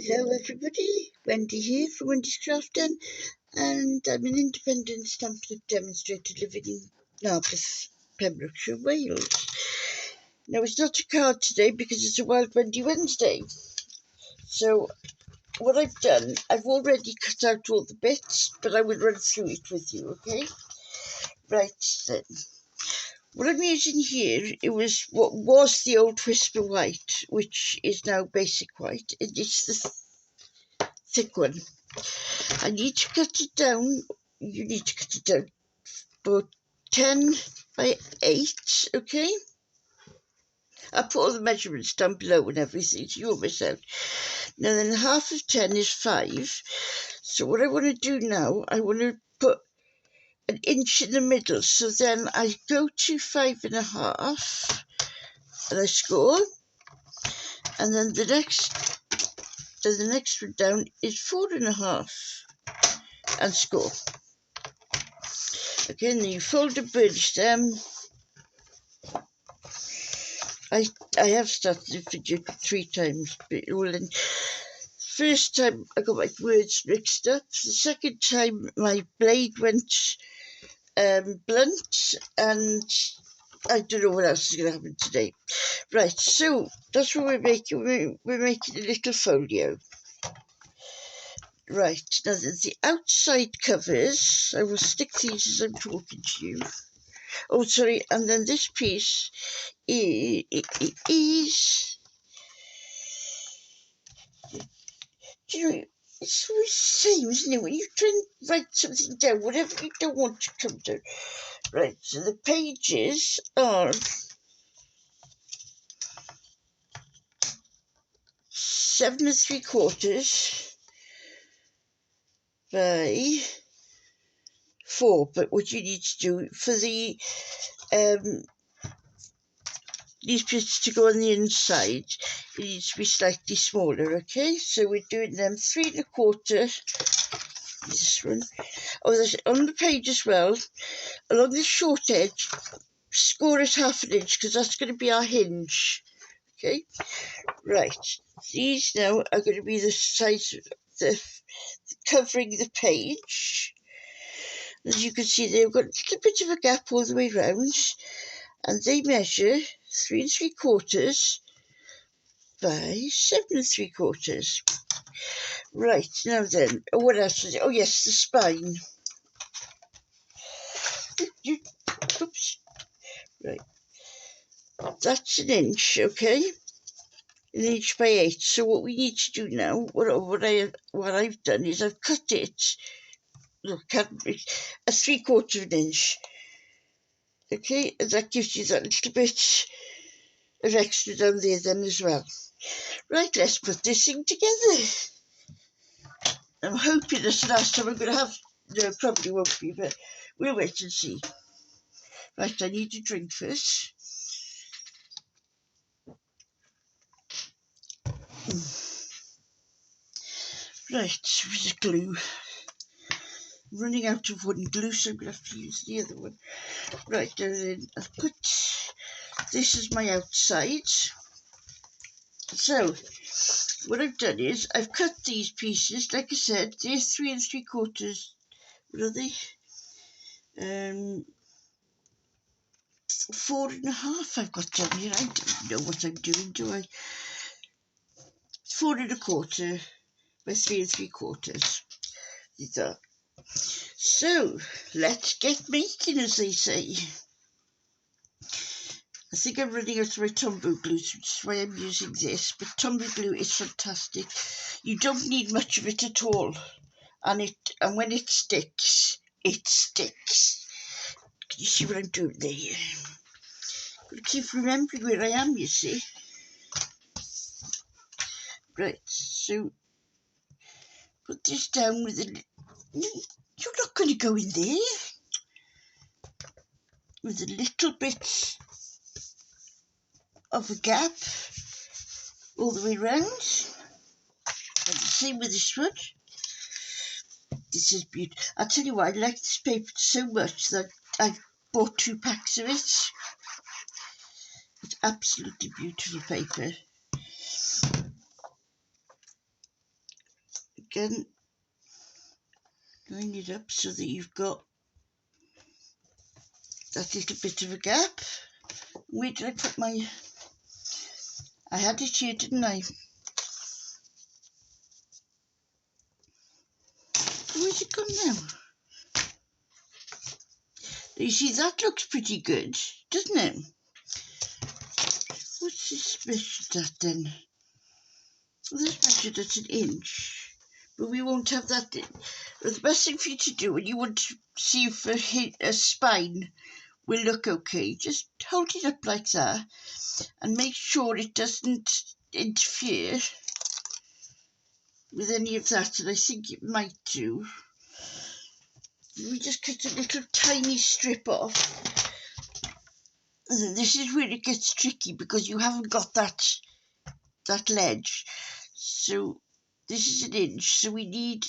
Hello everybody, Wendy here from Wendy's Scraftden, and I'm an independent stamp demonstrator living in Narberth, Pembrokeshire, Wales. Now it's not a card today because it's a Wild Wendy Wednesday. So what I've done, I've already cut out all the bits, but I will run through it with you, okay? Right then. What I'm using here, it was what was the old Whisper White, which is now Basic White, and it's the thick one. I need to cut it down. You need to cut it down about 10 by 8, okay? I'll put all the measurements down below and everything, so you'll miss out. Now then, half of 10 is 5. So what I want to do now, I want to put an inch in the middle. So then I go to 5.5 and I score. And then the next one down is 4.5 and score. Okay, and then you fold the bird stem. I have started the video 3 times, but then first time I got my words mixed up. The second time my blade went blunt, and I don't know what else is going to happen today. Right, so that's what we're making. We're making a little folio. Right, now the outside covers, I will stick these as I'm talking to you. Oh, sorry, and then this piece is, you know, it's always the same, isn't it? When you try and write something down, whatever you don't want to come down. Right, so the pages are 7 3/4 by 4, but what you need to do for the these bits to go on the inside, it needs to be slightly smaller, okay? So we're doing them 3 1/4, this one. Oh, there's on the page as well, along the short edge, score it 1/2 inch, because that's going to be our hinge, okay? Right, these now are going to be the size of the covering the page. As you can see, they've got a little bit of a gap all the way round, and they measure 3 3/4 by 7 3/4. Right, now then, what else was it? Oh yes, the spine. Oops. Right, that's 1 inch, okay? 1 inch by 8. So what we need to do now, what I've done is I've cut it. Look, a 3/4 inch. Okay, and that gives you that little bit of extra down there then as well. Right, let's put this thing together. I'm hoping this last time I'm going to have, no, it probably won't be, but we'll wait and see. Right, I need a drink first. Right, with the glue. I'm running out of one glue, so I'm going to have to use the other one. Right, then I've put this as my outside. So, what I've done is I've cut these pieces, like I said, they're 3 3/4. What are they? 4.5 I've got down here. I don't know what I'm doing, do I? 4 1/4 by 3 3/4. These are. So, let's get making, as they say. I think I'm running out of my Tombow glue, which is why I'm using this. But Tombow glue is fantastic. You don't need much of it at all. And when it sticks, it sticks. Can you see what I'm doing there? Got to keep remembering where I am, you see. Right, so put this down with a... You're not going to go in there. With a little bit of a gap all the way round. And the same with this one. This is beautiful. I'll tell you what, I like this paper so much that I've bought 2 packs of it. It's absolutely beautiful paper. again, line it up so that you've got that little bit of a gap. Where did I put my... I had it here, didn't I? Where's it gone now? You see, that looks pretty good, doesn't it? What's this measured at then? Well, that's measured at 1 inch, but we won't have that in. But the best thing for you to do when you want to see if a spine will look okay, just hold it up like that and make sure it doesn't interfere with any of that, and I think it might do. We just cut a little tiny strip off. And this is where it gets tricky because you haven't got that ledge. So this is 1 inch, so we need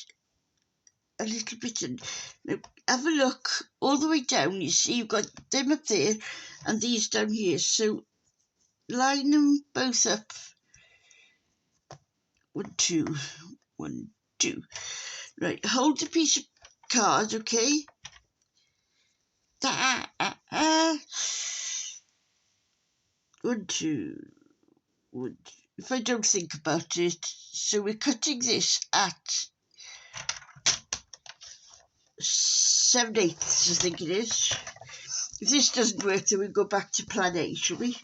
a little bit of... Now, have a look all the way down. You see you've got them up there and these down here. So line them both up. 1, 2, 1, 2. Right, hold the piece of card, okay? 1, 2, 1. If I don't think about it, so we're cutting this at 7/8, I think it is. If this doesn't work, then we'll go back to plan A, shall we?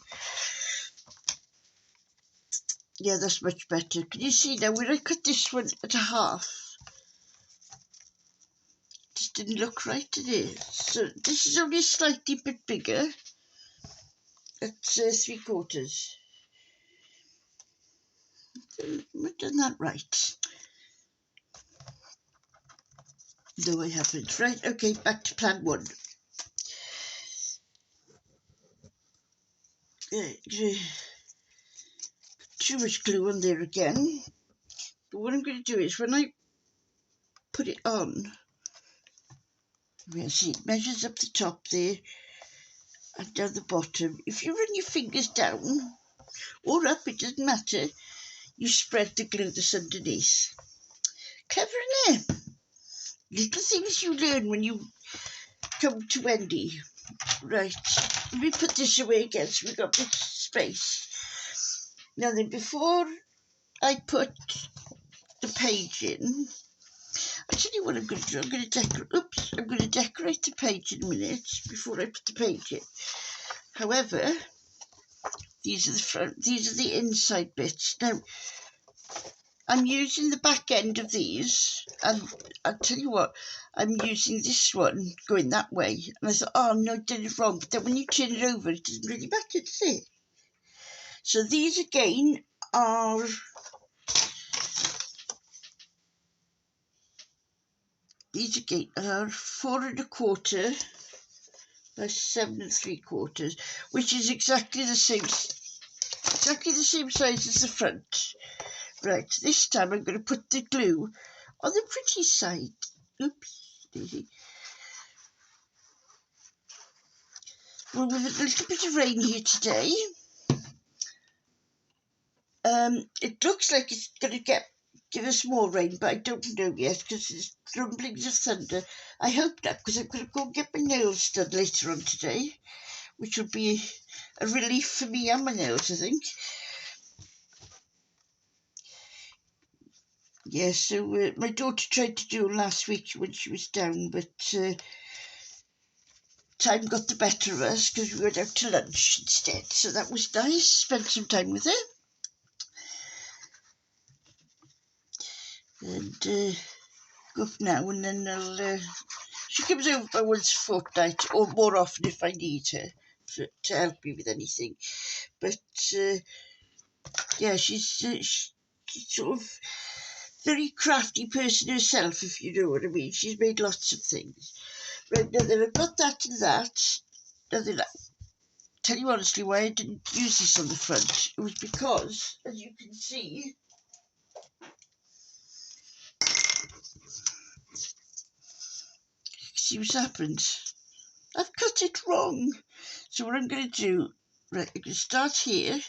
Yeah, that's much better. Can you see now, when I cut this one at 1/2, it just didn't look right, did it? So this is only a slightly bit bigger at 3/4. I've done that right. No, I haven't. Right, okay, back to plan 1. Too much glue on there again. But what I'm going to do is when I put it on, we'll see it measures up the top there and down the bottom. If you run your fingers down or up, it doesn't matter, you spread the glue that's underneath. Clever, isn't it? Little things you learn when you come to Wendy. Right, let me put this away again so we've got a bit of space. Now then, before I put the page in, I'll tell you what I'm going to do. I'm going to decorate the page in a minute before I put the page in. However, these are the front, these are the inside bits. Now, I'm using the back end of these, and I'll tell you what, I'm using this one going that way. And I thought, oh no, I did it wrong. But then when you turn it over, it doesn't really matter, does it? So these again are 4 1/4 by 7 3/4, which is exactly the same size as the front. Right, this time I'm going to put the glue on the pretty side. Oops, daisy. Well, we've had a little bit of rain here today. It looks like it's going to give us more rain, but I don't know yet because there's rumblings of thunder. I hope not, because I'm going to go and get my nails done later on today, which will be a relief for me and my nails, I think. Yeah, so my daughter tried to do them last week when she was down, but time got the better of us because we went out to lunch instead. So that was nice, spent some time with her. And go off now, and then she comes over by once a fortnight or more often if I need her to help me with anything. But yeah, she's sort of very crafty person herself, if you know what I mean. She's made lots of things. Right, now then I've got that and that. Now then, tell you honestly why I didn't use this on the front. It was because, as you can see, what's happened. I've cut it wrong. So what I'm going to do, right, I'm going to start here.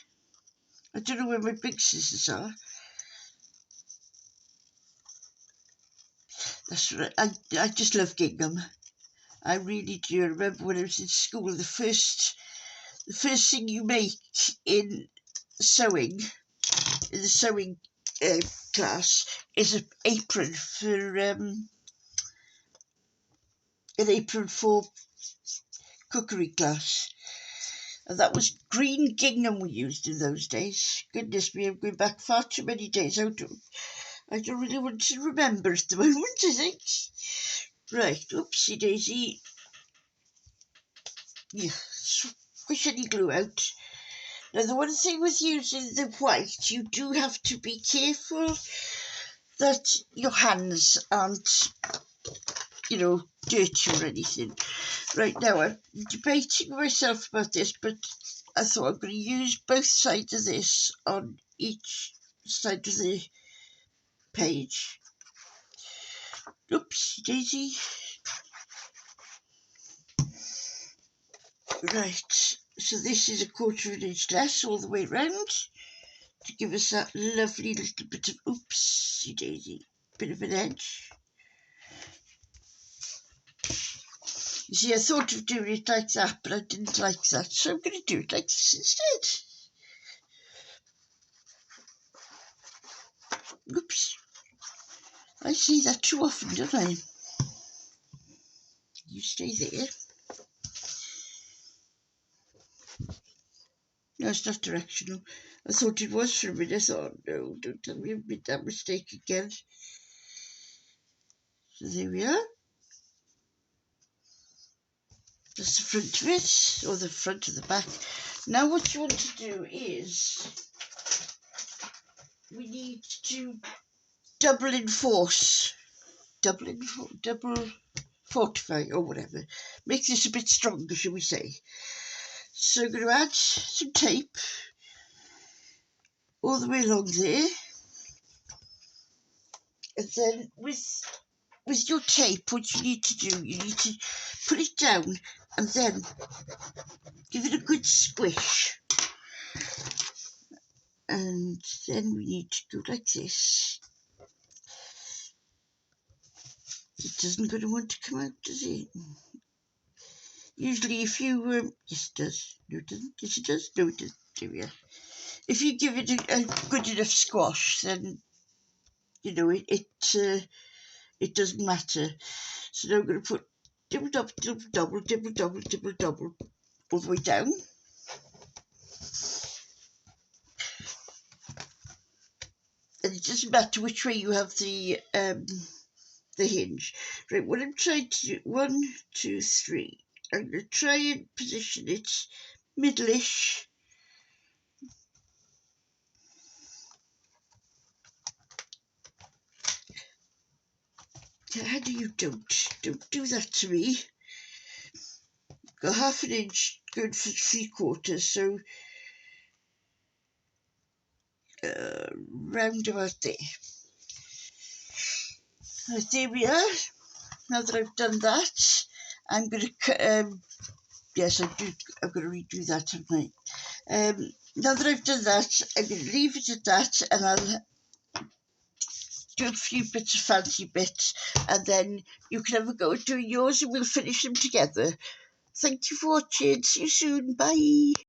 I don't know where my big scissors are. That's right. I just love gingham. I really do. I remember when I was in school, the first thing you make in sewing, in the sewing class, is an apron for cookery class. And that was green gingham we used in those days. Goodness me, I'm going back far too many days. I don't really want to remember at the moment, I think. Right, oopsie daisy. Yeah, squish any glue out. Now, the one thing with using the white, you do have to be careful that your hands aren't, dirty or anything. Right, now, I'm debating myself about this, but I thought I'm going to use both sides of this on each side of the page. Oops, daisy. Right, so this is 1/4 inch less all the way round to give us that lovely little bit of oopsie daisy, bit of an edge. You see, I thought of doing it like that, but I didn't like that, so I'm going to do it like this instead. Oops. I see that too often, don't I? You stay there. No, it's not directional. I thought it was for a minute. I thought, no, don't tell me I've made that mistake again. So there we are. That's the front of it, or the front of the back. Now what you want to do is, we need to double fortify, or whatever. Make this a bit stronger, shall we say. So I'm going to add some tape all the way along there. And then with your tape, what you need to do, you need to put it down and then give it a good squish. And then we need to go like this. It doesn't going to want to come out, does it? Usually if you, yes it does, no it doesn't, yes it does, no it doesn't, there we are. If you give it a good enough squash, then, it doesn't matter. So now I'm going to put double, double, double, double, double, double, double, double, all the way down. And it doesn't matter which way you have the hinge. Right, what I'm trying to do, 1, 2, 3. I'm going to try and position it middle-ish. How do you don't do that to me? Got 1/2 inch, good for 3/4, so round about there. Right, there we are. Now that I've done that, I'm going to yes, I'm going to redo that, haven't I? Now that I've done that, I'm going to leave it at that, and I'll do a few bits of fancy bits, and then you can have a go at doing yours, and we'll finish them together. Thank you for watching. See you soon. Bye.